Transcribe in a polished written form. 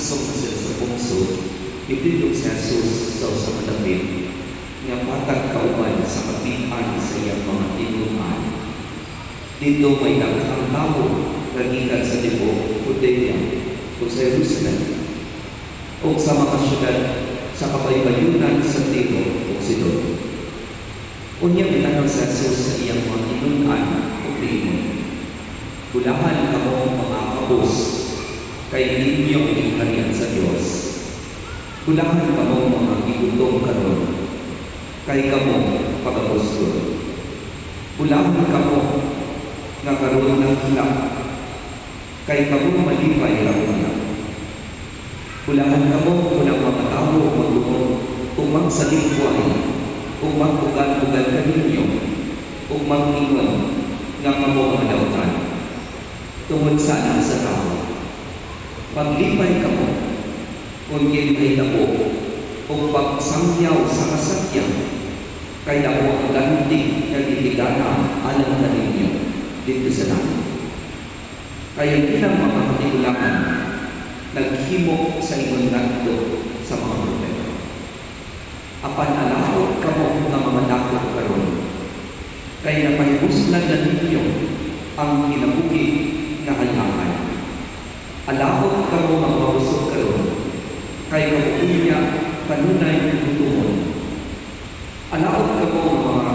nagsok na sila sa pungsod, ipindog si Jesus sa madapit, nga patag kauban sa kapitan sa iyang mga tinungan. Dito may daghang tao nagikan sa tibuok Judea o sa Jerusalem o sa mga syudad sa kabaybayunan sa Tiro o Sidon. Unya pinanaw si Jesus sa iyang mga tinungan o limon. Bulahan kamo mga kabus, kay ninyo ang harian sa Diyos. Bulahan kamo mga gigutom karon, kay kamo pagapostol. Bulahan kamo nga karon ng hilak, kay kamo malipay rauna. Bulahan kamo unang mga tao magluon, umang sa lingway, umang ugan-ugan kaninyo, umang ingon nga kamo madawtan. Tungod sana sa tao, paglipay kamo, kung may dako, o pagsangyaw sa kasakyan, kay dako ang ganti na gitigana alam na ninyo dito sa langit. Kaya bilang mga katigulangan, naghimo sa imong nagdo sa mga propeta. Apan alahot kamo ng mga dakot karon, kay napahibuslan na ninyo ang kinabuhi na halakan. Alahot kamo mga busog karon, kay kabuhiya kanunay tutumon. Alahot kamo mga